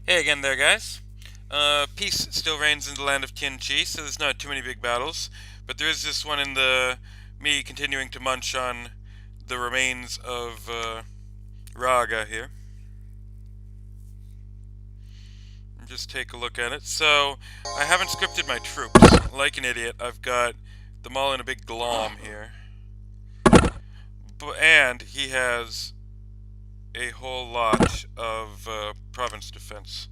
Hey again there, guys. Peace still reigns in the land of Tianchi, so there's not too many big battles, but there is this one in the me continuing to munch on the remains of Raga here. Just take a look at it. So, I haven't scripted my troops. Like an idiot, I've got them all in a big glom here. And he has a whole lot of province defense.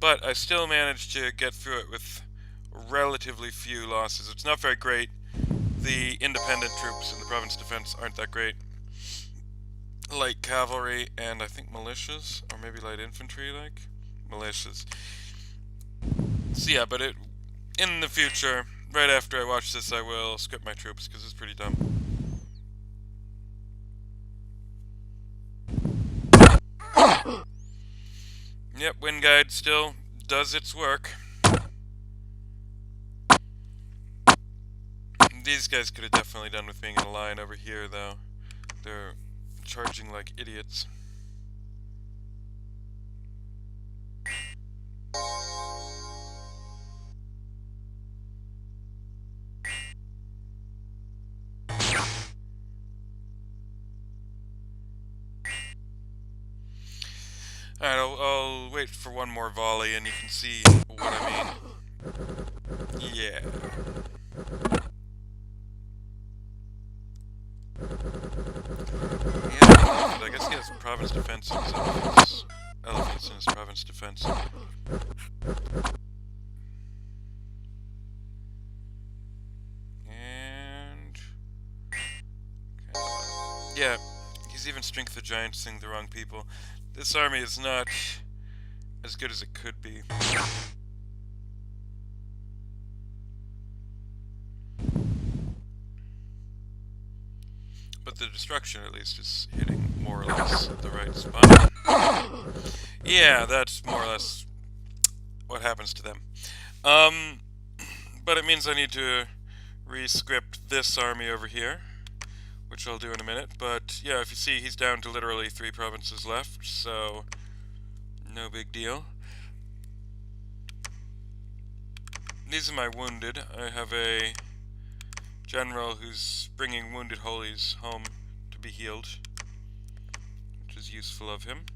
But I still managed to get through it with relatively few losses. It's not very great. The independent troops in the province defense aren't that great. Light cavalry and I think militias, or maybe light infantry, like militias. So yeah, but in the future, right after I watch this, I will script my troops because it's pretty dumb. Yep, Wind Guide still does its work. These guys could have definitely done with being in a line over here, though. They're charging like idiots. Alright, I'll wait for one more volley and you can see what I mean. Yeah. Yeah, I guess he has province defense in his elephants in his province defense. And yeah, he's even strength of giants seeing the wrong people. This army is not as good as it could be. But the destruction, at least, is hitting more or less the right spot. Yeah, that's more or less what happens to them. But it means I need to re-script this army over here, which I'll do in a minute. But yeah, if you see, he's down to literally 3 provinces left, so no big deal. These are my wounded. I have a general who's bringing wounded holies home to be healed, which is useful of him.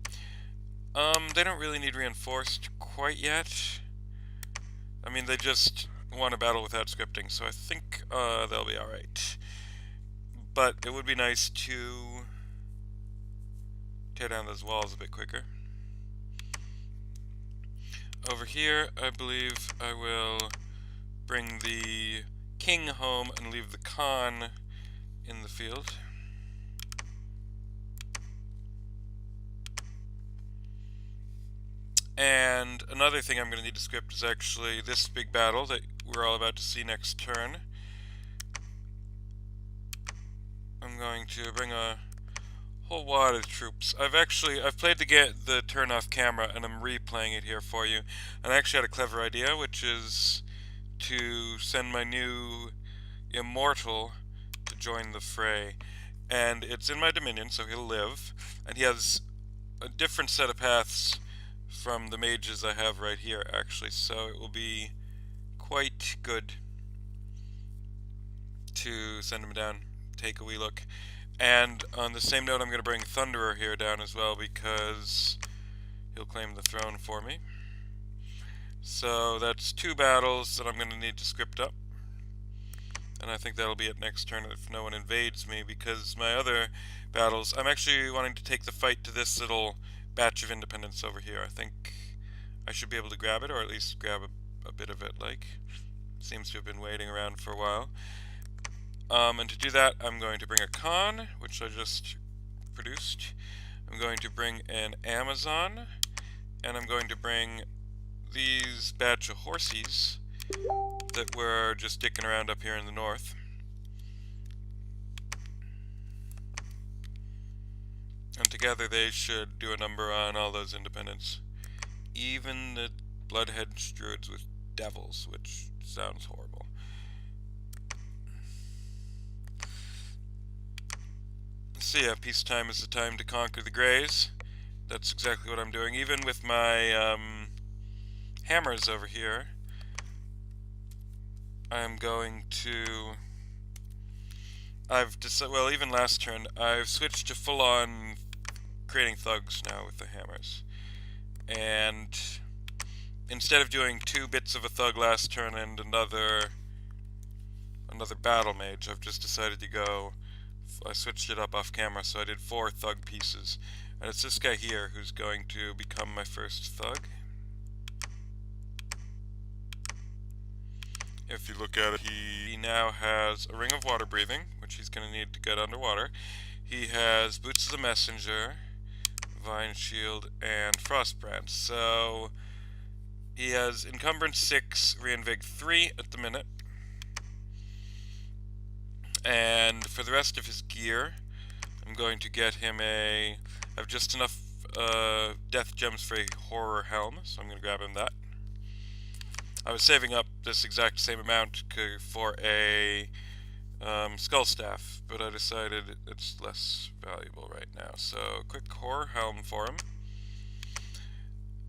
They don't really need reinforced quite yet. I mean, they just won a battle without scripting, so I think they'll be alright. But it would be nice to tear down those walls a bit quicker. Over here, I believe I will bring the king home and leave the Khan in the field. And another thing I'm going to need to script is actually this big battle that we're all about to see next turn. I'm going to bring a whole wad of troops. I've played the turn off camera and I'm replaying it here for you. And I actually had a clever idea, which is to send my new immortal to join the fray. And it's in my dominion, so he'll live. And he has a different set of paths from the mages I have right here, actually, so it will be quite good to send him down, take a wee look. And on the same note, I'm going to bring Thunderer here down as well, because he'll claim the throne for me. So that's 2 battles that I'm going to need to script up. And I think that'll be it next turn if no one invades me, because my other battles, I'm actually wanting to take the fight to this little batch of independence over here. I think I should be able to grab it, or at least grab a bit of it, like. Seems to have been waiting around for a while. And to do that, I'm going to bring a Khan, which I just produced. I'm going to bring an Amazon, and I'm going to bring these batch of horsies that were just dicking around up here in the north. And together they should do a number on all those independents. Even the Bloodhead Druids with devils, which sounds horrible. So yeah, peacetime is the time to conquer the Greys. that's exactly what I'm doing. Even with my hammers over here, I'm going to... I've decided, well, even last turn, I've switched to full-on creating thugs now with the hammers. And instead of doing 2 bits of a thug last turn and another battle mage, I've just decided to go... I switched it up off camera, so I did 4 thug pieces. And it's this guy here who's going to become my first thug. If you look at it, he now has a ring of water breathing, which he's going to need to get underwater. He has Boots of the Messenger, Vine Shield, and Frostbrand. So he has Encumbrance 6, Reinvig 3 at the minute. And for the rest of his gear, I'm going to get him I have just enough death gems for a horror helm, so I'm going to grab him that. I was saving up this exact same amount for a skull staff, but I decided it's less valuable right now. So quick horror helm for him.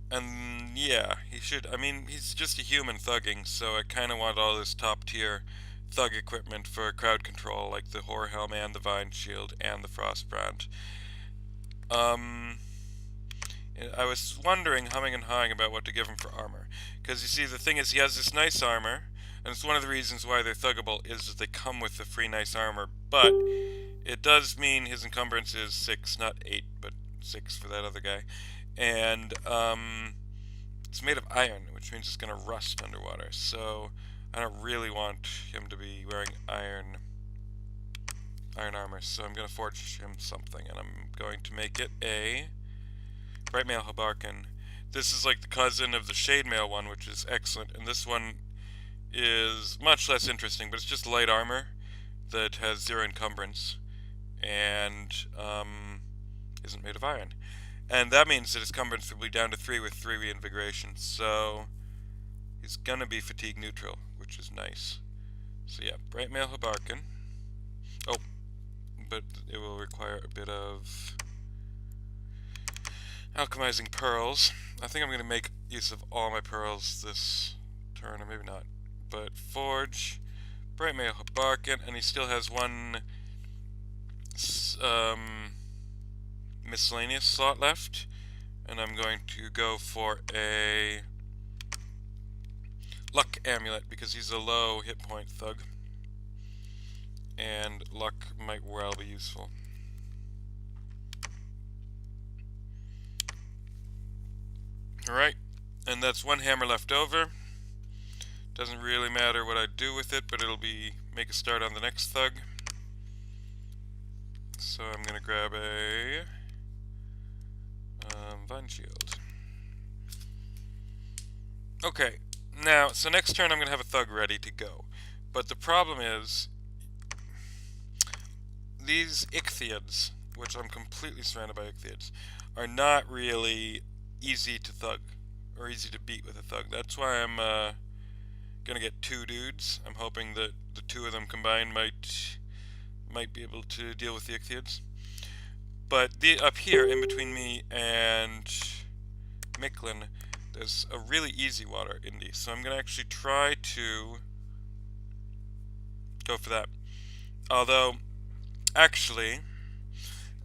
And yeah, he should, I mean, he's just a human thugging, so I kind of want all this top tier thug equipment for crowd control, like the horror helm and the vine shield and the frostbrand. I was wondering, humming and hawing about what to give him for armor. Because you see, the thing is, he has this nice armor, and it's one of the reasons why they're thuggable, is that they come with the free nice armor, but it does mean his encumbrance is 6, not 8, but 6 for that other guy. And it's made of iron, which means it's going to rust underwater, so I don't really want him to be wearing iron armor, so I'm going to forge him something, and I'm going to make it a Bright Mail Habarkin. This is like the cousin of the Shade Mail one, which is excellent, and this one is much less interesting, but it's just light armor that has 0 encumbrance, and isn't made of iron. And that means that his encumbrance will be down to 3 with 3 reinvigoration, so he's gonna be fatigue neutral, which is nice. So yeah, Bright Mail Habarkin. Oh, but it will require a bit of alchemizing pearls. I think I'm going to make use of all my pearls this turn, or maybe not. But forge, Bright Mail Habarkin, and he still has 1 miscellaneous slot left. And I'm going to go for a luck amulet because he's a low hit point thug. And luck might well be useful. Alright, and that's 1 hammer left over. Doesn't really matter what I do with it, but it'll make a start on the next thug. So I'm going to grab a Vine Shield. Okay, now, so next turn I'm going to have a thug ready to go. But the problem is, these ichthyds, which I'm completely surrounded by ichthyds, are not really easy to thug, or easy to beat with a thug. That's why I'm gonna get 2 dudes. I'm hoping that the 2 of them combined might be able to deal with the ichthyds. But up here, in between me and Micklin, there's a really easy water in these, so I'm gonna actually try to go for that. Although, actually,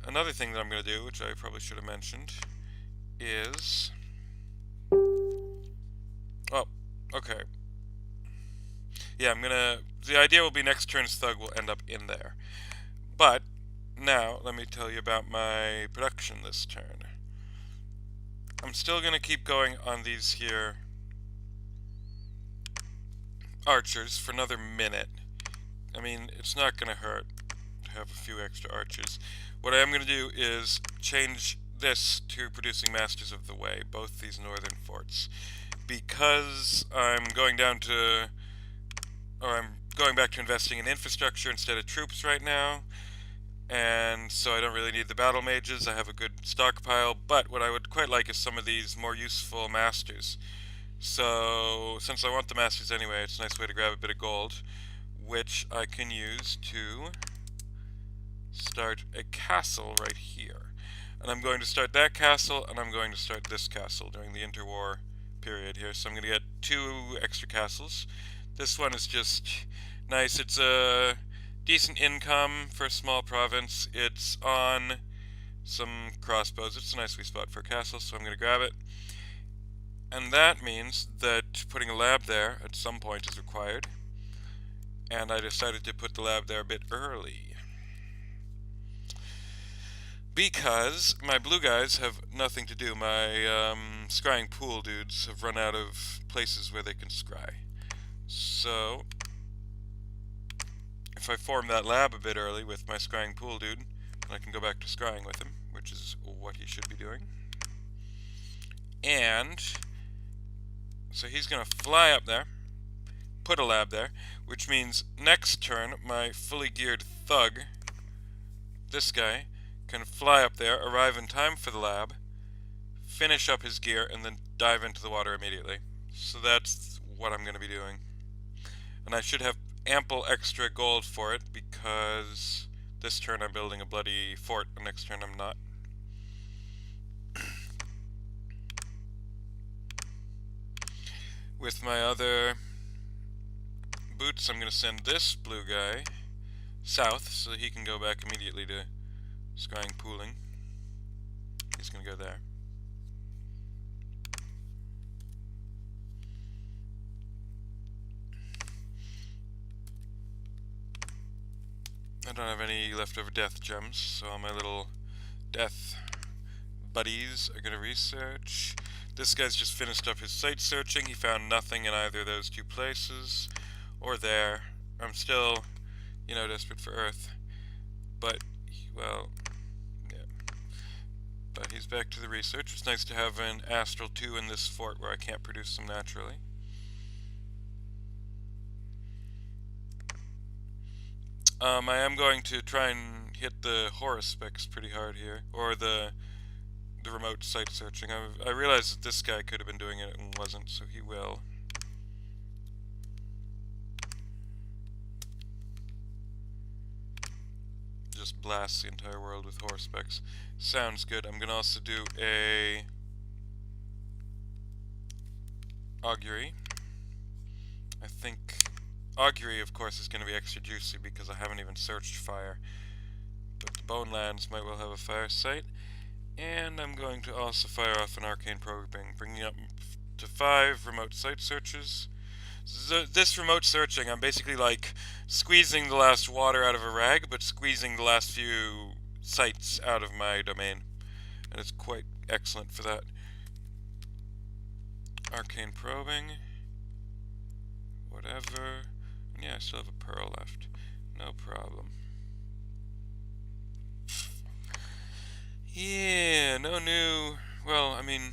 another thing that I'm gonna do, which I probably should have mentioned, is... Oh, okay. Yeah, the idea will be next turn's thug will end up in there. But, now, let me tell you about my production this turn. I'm still gonna keep going on these here archers for another minute. I mean, it's not gonna hurt to have a few extra archers. What I am gonna do is change this to producing Masters of the Way, both these northern forts, because I'm going back to investing in infrastructure instead of troops right now, and so I don't really need the battle mages. I have a good stockpile, but what I would quite like is some of these more useful masters. So since I want the masters anyway, it's a nice way to grab a bit of gold, which I can use to start a castle right here. And I'm going to start that castle, and I'm going to start this castle during the interwar period here. So I'm going to get 2 extra castles. This one is just nice. It's a decent income for a small province. It's on some crossbows. It's a nice wee spot for a castle, so I'm going to grab it. And that means that putting a lab there at some point is required. And I decided to put the lab there a bit early, because my blue guys have nothing to do. My scrying pool dudes have run out of places where they can scry. So if I form that lab a bit early with my scrying pool dude, then I can go back to scrying with him, which is what he should be doing. And so he's going to fly up there, put a lab there, which means next turn my fully geared thug, this guy, can fly up there, arrive in time for the lab, finish up his gear, and then dive into the water immediately. So that's what I'm going to be doing. And I should have ample extra gold for it, because this turn I'm building a bloody fort, and next turn I'm not. With my other boots, I'm going to send this blue guy south so that he can go back immediately to scrying pooling. He's going to go there. I don't have any leftover death gems, so all my little death buddies are going to research. This guy's just finished up his site searching. He found nothing in either of those 2 places, or there. I'm still, desperate for Earth. But, well, yeah. But he's back to the research. It's nice to have an Astral 2 in this fort where I can't produce them naturally. I am going to try and hit the Horus specs pretty hard here, or the remote site searching. I realized that this guy could have been doing it and wasn't, so he will. Just blast the entire world with Horus specs. Sounds good. I'm gonna also do a augury. I think augury, of course, is going to be extra juicy because I haven't even searched fire. But the Bonelands might well have a fire site. And I'm going to also fire off an arcane probing, bringing up to 5 remote site searches. So this remote searching, I'm basically like squeezing the last water out of a rag, but squeezing the last few sites out of my domain. And it's quite excellent for that. Arcane probing. Whatever. And yeah, I still have a pearl left. No problem. Yeah, no new... Well, I mean,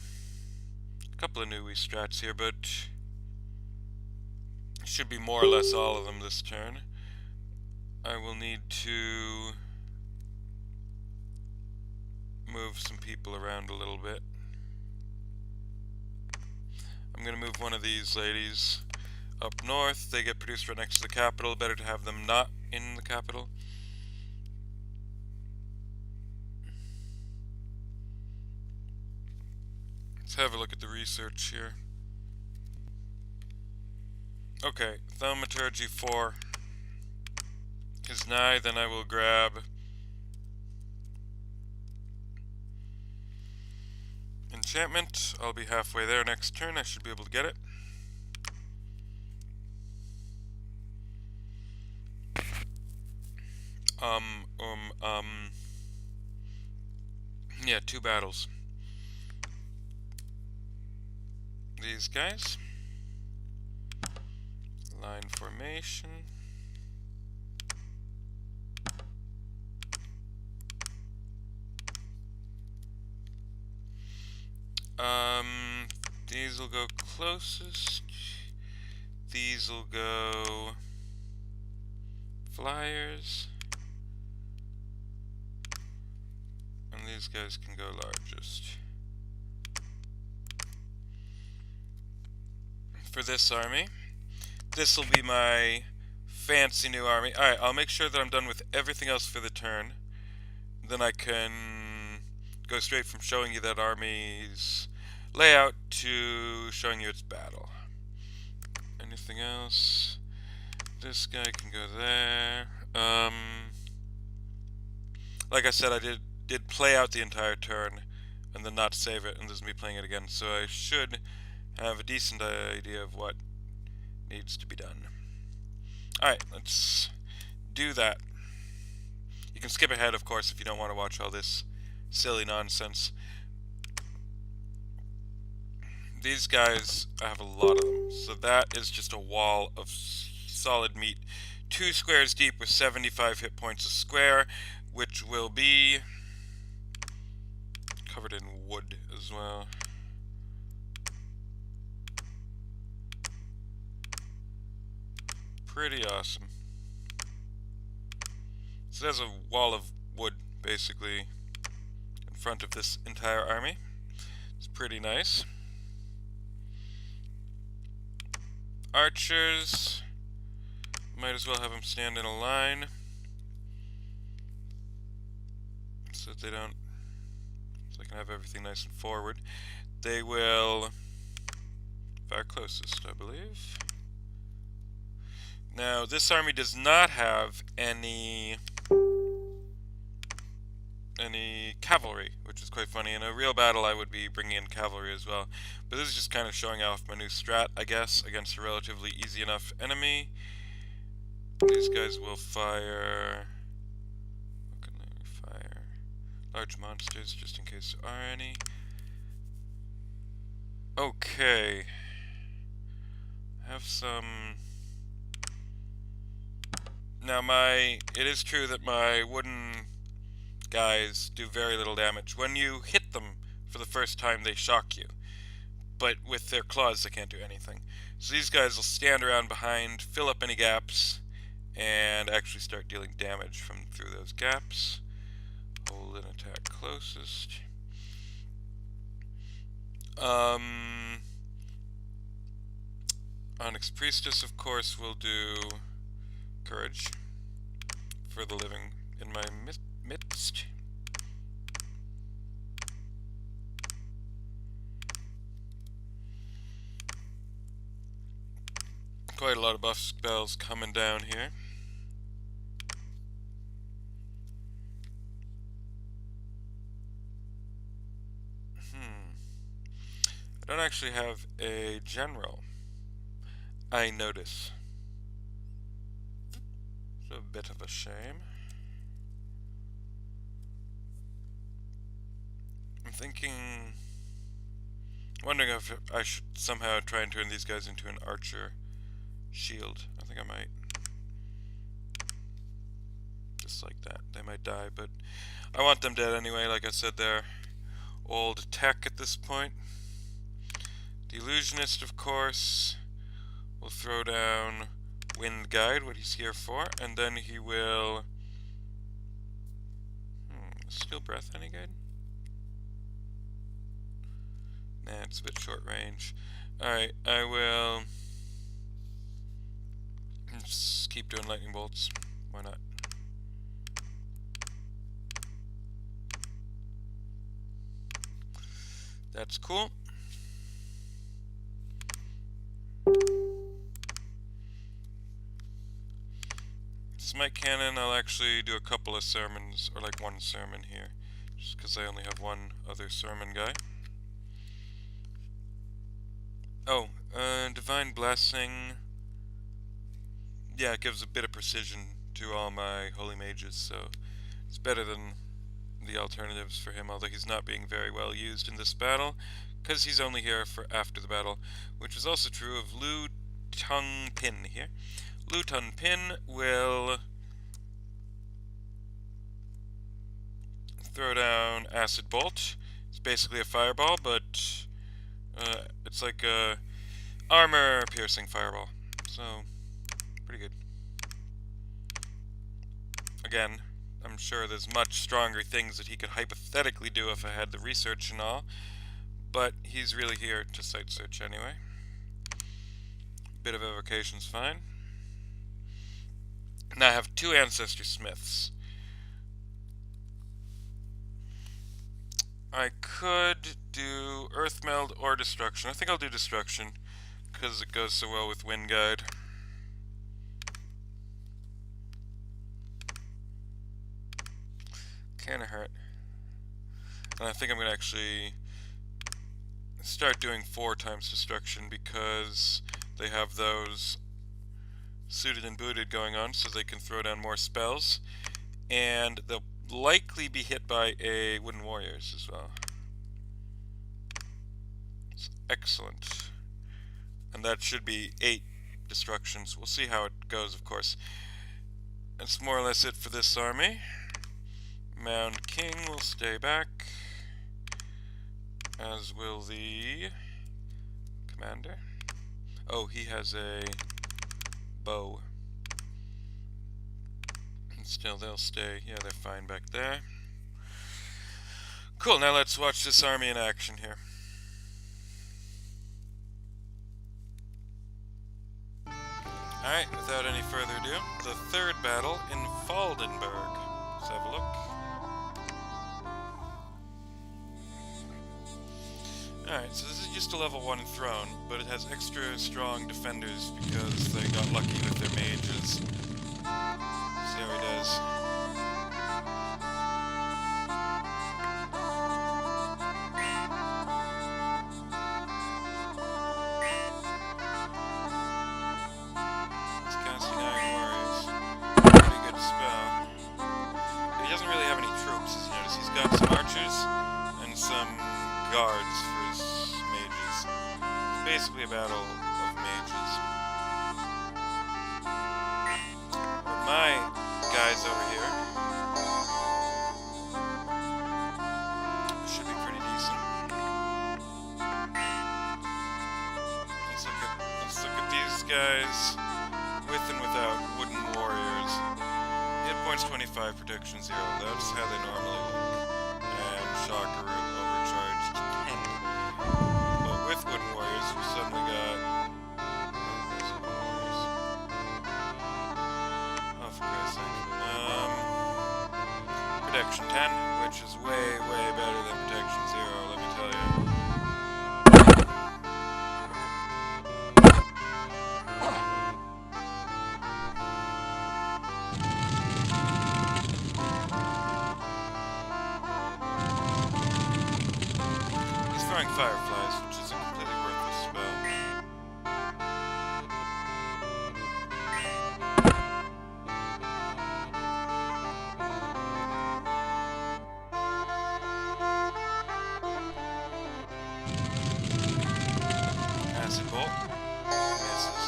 a couple of new wee strats here, but it should be more or less all of them this turn. I will need to move some people around a little bit. I'm going to move one of these ladies up north. They get produced right next to the capital. Better to have them not in the capital. Let's have a look at the research here. Okay, Thaumaturgy 4 is nigh. Then I will grab enchantment. I'll be halfway there next turn. I should be able to get it. Yeah, 2 battles. These guys. Line formation. These will go closest. These will go flyers. And these guys can go largest. For this army, this will be my fancy new army. Alright, I'll make sure that I'm done with everything else for the turn. Then I can go straight from showing you that army's layout to showing you its battle. Anything else? This guy can go there. Like I said, I did play out the entire turn and then not save it, and this is me playing it again, so I should have a decent idea of what needs to be done. Alright, let's do that. You can skip ahead, of course, if you don't want to watch all this silly nonsense. These guys, I have a lot of them, so that is just a wall of solid meat. 2 squares deep with 75 hit points a square, which will be covered in wood as well. Pretty awesome. So there's a wall of wood, basically, in front of this entire army. It's pretty nice. Archers, might as well have them stand in a line so that they don't, so I can have everything nice and forward. They will fire closest, I believe. Now, this army does not have any cavalry, which is quite funny. In a real battle, I would be bringing in cavalry as well. But this is just kind of showing off my new strat, I guess, against a relatively easy enough enemy. These guys will fire... What can they fire? Large monsters, just in case there are any. Okay. I have some... Now it is true that my wooden guys do very little damage. When you hit them for the first time, they shock you. But with their claws, they can't do anything. So these guys will stand around behind, fill up any gaps, and actually start dealing damage from through those gaps. Hold and attack closest. Onyx Priestess, of course, will do courage for the living in my midst. Quite a lot of buff spells coming down here. I don't actually have a general, I notice. It's a bit of a shame. I'm wondering if I should somehow try and turn these guys into an archer shield. I think I might. Just like that. They might die, but I want them dead anyway. Like I said, they're old tech at this point. The illusionist, of course, will throw down Wind Guide, what he's here for, and then he will... Still Breath any good? Nah, it's a bit short range. Alright, I will just keep doing lightning bolts. Why not? That's cool. Smite Cannon, I'll actually do a couple of sermons, or like one sermon here, just because I only have one other sermon guy. Oh, Divine Blessing. Yeah, it gives a bit of precision to all my holy mages, so it's better than the alternatives for him, although he's not being very well used in this battle, because he's only here for after the battle, which is also true of Lu Tung Pin here. Lu Tung Pin will throw down Acid Bolt. It's basically a fireball, but it's like a armor-piercing fireball, so pretty good. Again, I'm sure there's much stronger things that he could hypothetically do if I had the research and all, but he's really here to site search anyway. Bit of evocation's fine. Now I have 2 Ancestor Smiths. I could do Earth Meld or Destruction. I think I'll do Destruction, because it goes so well with Wind Guide. Kinda hurt. And I think I'm gonna actually start doing 4 times Destruction, because they have those suited and booted going on, so they can throw down more spells. And they'll likely be hit by a Wooden Warriors as well. It's excellent. And that should be 8 destructions. We'll see how it goes, of course. That's more or less it for this army. Mound King will stay back, as will the commander. Oh, he has a bow. And still they'll stay. Yeah, they're fine back there. Cool, now let's watch this army in action here. Alright, without any further ado, the third battle in Faldenberg. Let's have a look. Alright, so this is just a level 1 throne, but it has extra strong defenders because they got lucky with their mages. See how he does. Guards for his mages. It's basically a battle of mages. But my guys over here should be pretty decent. Let's look at these guys with and without Wooden Warriors. Hit points 25, protection 0. That's how they normally look. And Shockaroo overcharged 10. But with Wooden Warriors, we suddenly got... Oh, for Christ's sake. Protection 10, which is way, way better than protection 0, let me tell you. Fireflies, which is a completely worthless spell. Acid Bolt. Misses.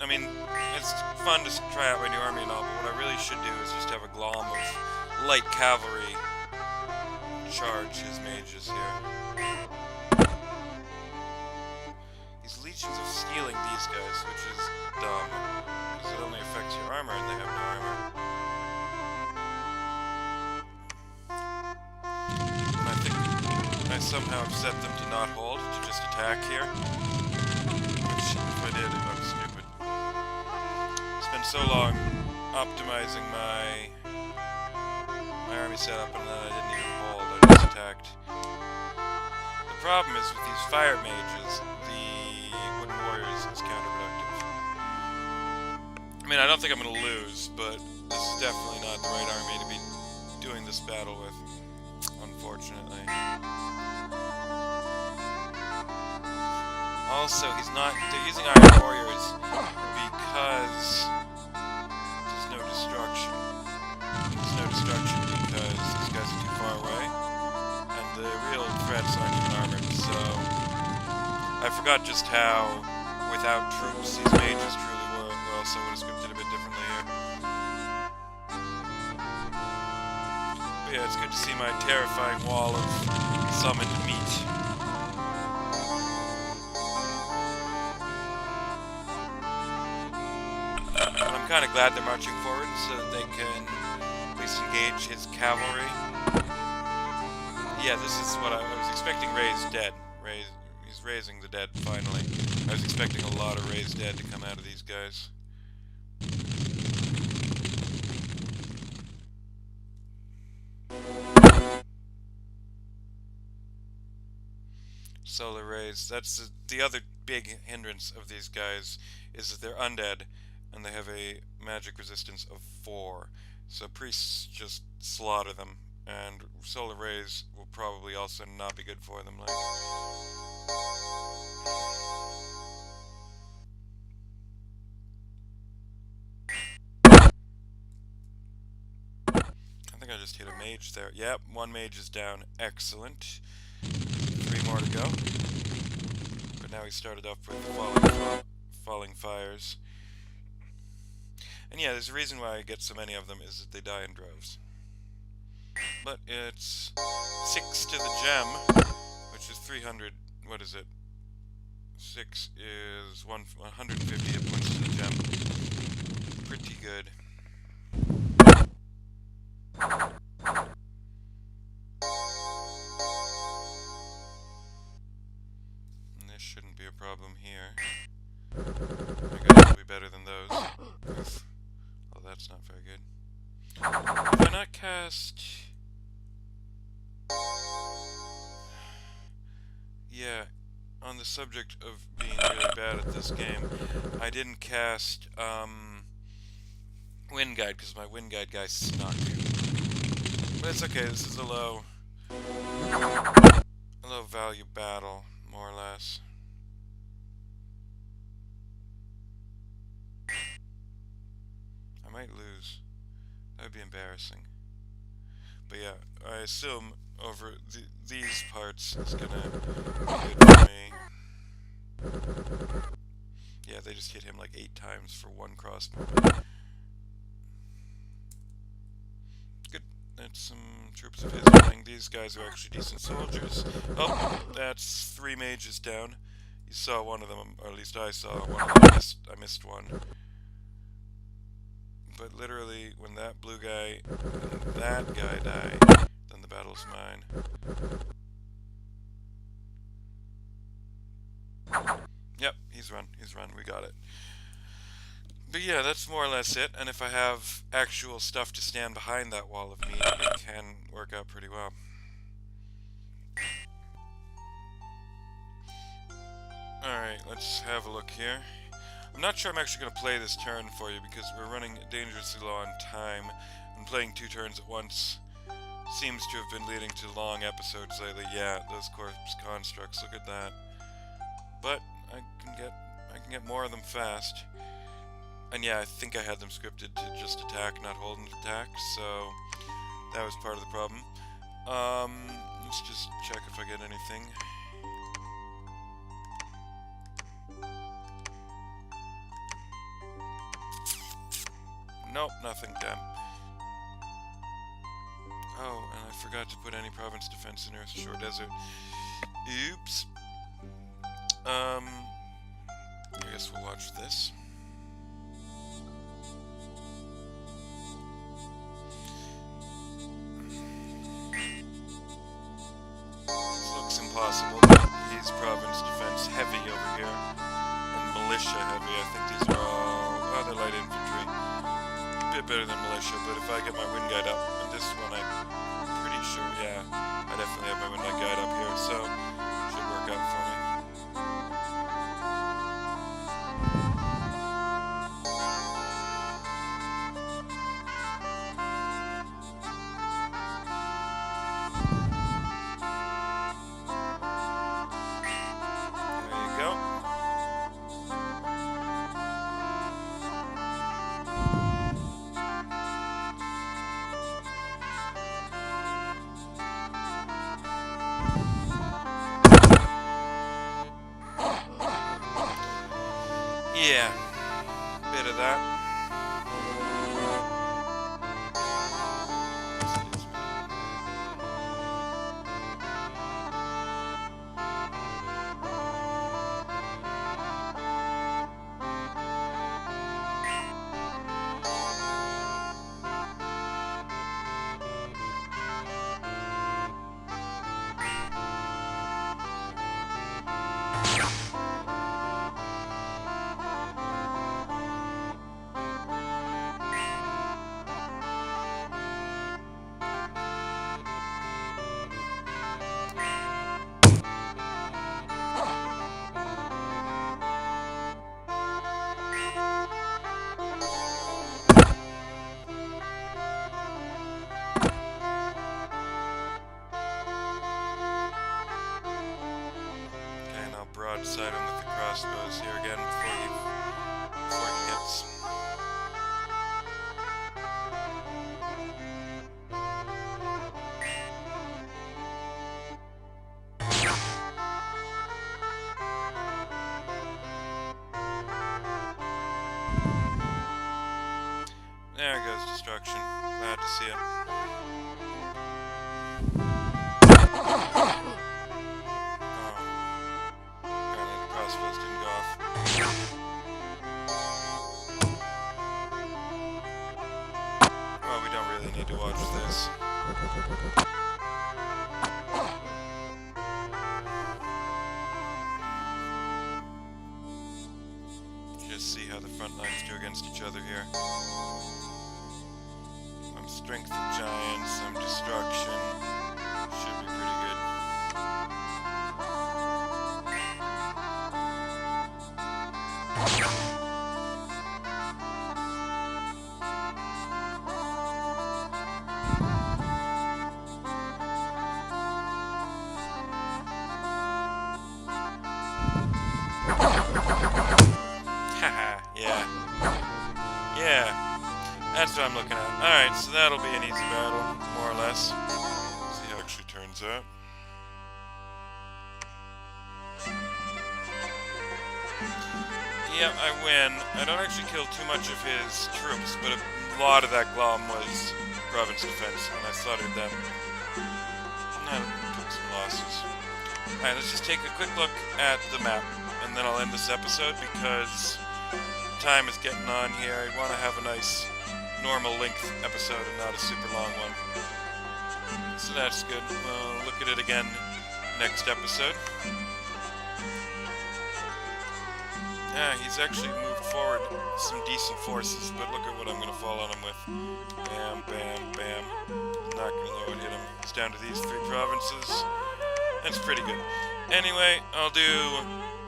I mean, it's fun to try out my new army and all, but what I really should do is just have a glom of light cavalry charge his mages here. He's legions of stealing these guys, which is dumb, because it only affects your armor and they have no armor. And I think I somehow have set them to not hold, to just attack here. Which, if I did, I was stupid. Spent so long optimizing my army setup and then I didn't even hold, I just attacked. The problem is with these fire mages, the Wooden Warriors is counterproductive. I mean, I don't think I'm going to lose, but this is definitely not the right army to be doing this battle with, unfortunately. Also, they're using Iron Warriors because there's no destruction. There's no destruction because these guys are too far away, and the real threats aren't even armored, so... I forgot just how, without troops, these mages truly were, or else I would have scripted a bit differently here. But yeah, it's good to see my terrifying wall of summoned meat. I'm kind of glad they're marching forward so that they can at least engage his cavalry. Yeah, this is what I was expecting. Raised dead. He's raising the dead finally. I was expecting a lot of raised dead to come out of these guys. Solar rays. That's the other big hindrance of these guys, is that they're undead and they have a magic resistance of 4. So priests just slaughter them, and solar rays will probably also not be good for them. Like, I think I just hit a mage there. Yep, 1 mage is down. Excellent. 3 more to go. But now he started off with falling fires. And yeah, there's a reason why I get so many of them, is that they die in droves. But it's 6 to the gem, which is 300. What is it? 6 is 150 hit points to the gem. Pretty good. And this shouldn't be a problem here. I guess it'll be better than those. Oof. Oh, that's not very good. Why not cast... Yeah, on the subject of being really bad at this game, I didn't cast Wind Guide because my Wind Guide guy snuck. But it's okay, this is a low value battle, more or less. I might lose. That would be embarrassing. But yeah, I assume over these parts is gonna be good for me. Yeah, they just hit him like 8 times for 1 crossbow. Good. That's some troops of his running. These guys are actually decent soldiers. Oh, that's 3 mages down. You saw one of them, or at least I saw one of them. I missed one. But literally, when that blue guy and that guy die, then the battle's mine. Yep, he's run, we got it. But yeah, that's more or less it, and if I have actual stuff to stand behind that wall of meat, it can work out pretty well. Alright, let's have a look here. I'm not sure I'm actually going to play this turn for you because we're running dangerously low on time, and playing 2 turns at once seems to have been leading to long episodes lately. Yeah, those corpse constructs, look at that. But I can get more of them fast. And yeah, I think I had them scripted to just attack, not hold and attack, so that was part of the problem. Let's just check if I get anything. Nope, nothing, damn. Oh, and I forgot to put any province defense in Earth Shore Desert. Oops. I guess we'll watch this. This looks impossible, but he's province defense heavy over here, and militia heavy. I think these are all... oh, they're light infantry. A bit better than militia, but if I get my wind guide up, and this one I'm pretty sure, yeah, I definitely have my wind guide up here, so it should work out for me. Yeah, bit of that. Excuse me. front lines do against each other here. Strength of giants, some destruction. Should be pretty good. Haha, yeah. Yeah. That's what I'm looking at. Alright, so that'll be an easy battle, more or less. See how it actually turns out. Yeah, I win. I don't actually kill too much of his troops, but a lot of that glom was province defense, and I slaughtered them. I took some losses. Alright, let's just take a quick look at the map, and then I'll end this episode because time is getting on here. I want to have a nice normal length episode and not a super long one. So that's good. We'll look at it again next episode. Yeah, he's actually moved forward some decent forces, but look at what I'm going to fall on him with. Bam, bam, bam. Not going to know what hit him. It's down to these 3 provinces. That's pretty good. Anyway, I'll do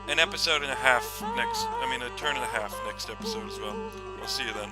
an episode and a half next, a turn and a half next episode as well. We'll see you then.